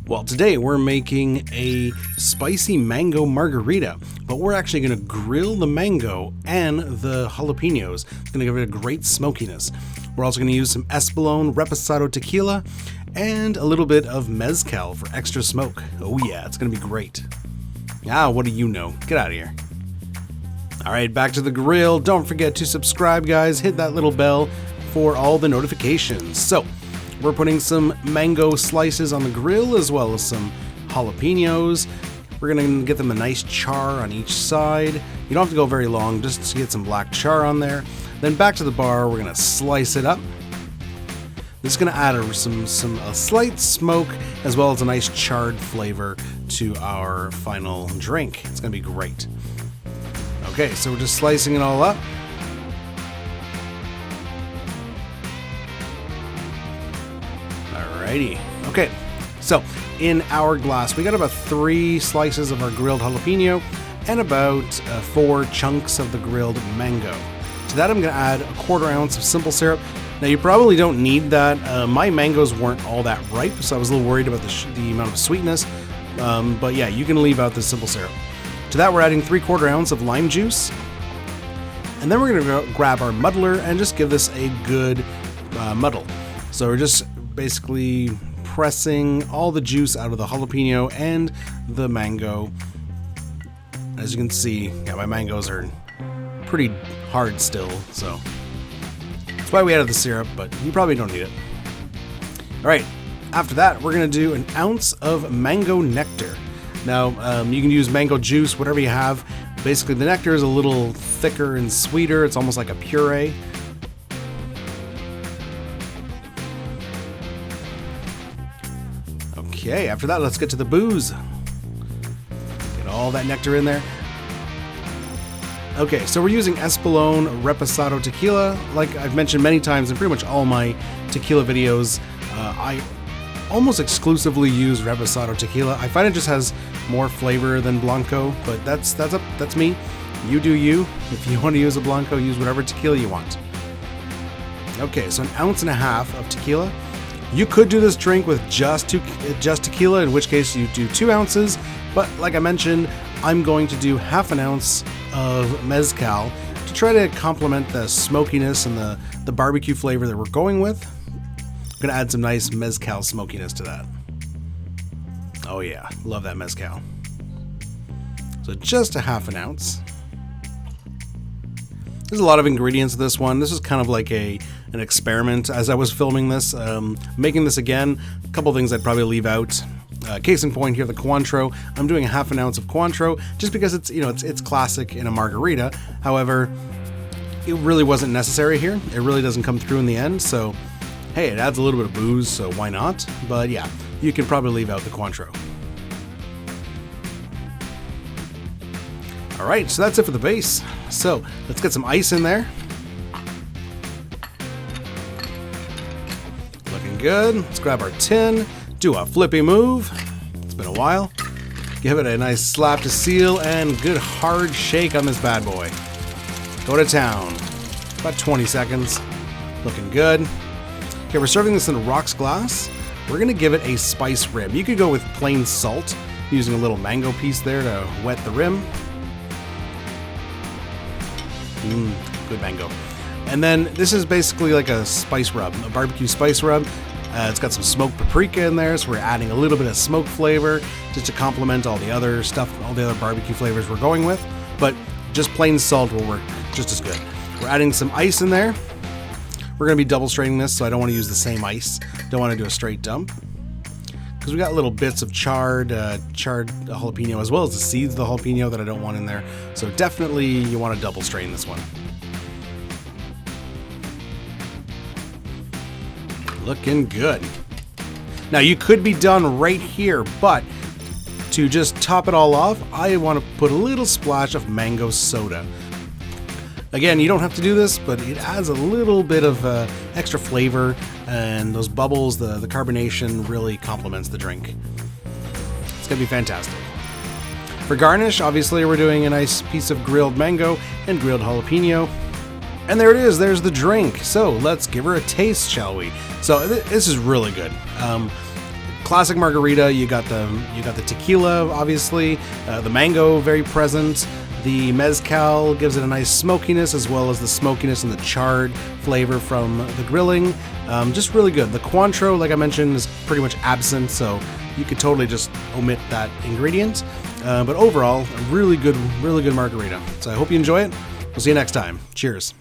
Well, today we're making a spicy mango margarita, but we're actually going to grill the mango and the jalapenos. It's going to give it a great smokiness. We're also going to use some Espolón Reposado Tequila and a little bit of Mezcal for extra smoke. Oh yeah, it's going to be great. Ah, what do you know? Get out of here. Alright, back to the grill. Don't forget to subscribe, guys. Hit that little bell for all the notifications. So, we're putting some mango slices on the grill as well as some jalapenos. We're going to get them a nice char on each side. You don't have to go very long, just to get some black char on there. Then back to the bar, we're going to slice it up. This is going to add a slight smoke as well as a nice charred flavor to our final drink. It's going to be great. Okay, so we're just slicing it all up. Alrighty. Okay, so in our glass, we got about 3 slices of our grilled jalapeno and about 4 chunks of the grilled mango. To that, I'm going to add a 1/4 ounce of simple syrup. Now, you probably don't need that. My mangoes weren't all that ripe, so I was a little worried about the amount of sweetness. But yeah, you can leave out the simple syrup. To that, we're adding 3/4 ounce of lime juice. And then we're going to grab our muddler and just give this a good muddle. So we're just basically pressing all the juice out of the jalapeno and the mango. As you can see, yeah, my mangoes are pretty hard still, so that's why we added the syrup, but you probably don't need it. Alright, after that, we're going to do an ounce of mango nectar. Now, you can use mango juice, whatever you have. Basically, the nectar is a little thicker and sweeter. It's almost like a puree. Okay, after that, let's get to the booze. Get all that nectar in there. Okay, so we're using Espolón Reposado Tequila. Like I've mentioned many times in pretty much all my tequila videos, I almost exclusively use Reposado Tequila. I find it just has more flavor than Blanco, but that's me. You do you. If you want to use a Blanco, use whatever tequila you want. Okay, so 1.5 ounces of tequila. You could do this drink with just tequila, in which case you do 2 ounces, but like I mentioned, I'm going to do 1/2 ounce of Mezcal to try to complement the smokiness and the barbecue flavor that we're going with. I'm going to add some nice Mezcal smokiness to that. Oh yeah, love that Mezcal. So just 1/2 ounce. There's a lot of ingredients to this one. This is kind of like an experiment as I was filming this. Making this again, a couple things I'd probably leave out. Case in point here, the Cointreau. I'm doing 1/2 ounce of Cointreau just because it's classic in a margarita. However, it really wasn't necessary here. It really doesn't come through in the end. So, hey, it adds a little bit of booze, so why not? But yeah, you can probably leave out the Cointreau. All right, so that's it for the base. So let's get some ice in there. Looking good. Let's grab our tin. Do a flippy move. It's been a while. Give it a nice slap to seal and good hard shake on this bad boy. Go to town. About 20 seconds. Looking good. Okay, we're serving this in a rocks glass. We're going to give it a spice rim. You could go with plain salt, using a little mango piece there to wet the rim. Good mango. And then this is basically like a spice rub, a barbecue spice rub. It's got some smoked paprika in there, so we're adding a little bit of smoke flavor just to complement all the other stuff, all the other barbecue flavors we're going with. But just plain salt will work just as good. We're adding some ice in there. We're going to be double straining this, so I don't want to use the same ice. Don't want to do a straight dump. Because we got little bits of charred jalapeno, as well as the seeds of the jalapeno that I don't want in there. So definitely you want to double strain this one. Looking good. Now you could be done right here, but to just top it all off, I want to put a little splash of mango soda. Again, you don't have to do this, but it adds a little bit of extra flavor, and those bubbles, the carbonation really complements the drink. It's going to be fantastic. For garnish, obviously we're doing a nice piece of grilled mango and grilled jalapeno. And there it is, there's the drink. So let's give her a taste, shall we? So this is really good. classic margarita. You got the tequila, obviously, the mango very present. The mezcal gives it a nice smokiness, as well as the smokiness and the charred flavor from the grilling. Just really good. The Cointreau, like I mentioned, is pretty much absent, so you could totally just omit that ingredient. But overall, a really good margarita. So I hope you enjoy it. We'll see you next time. Cheers.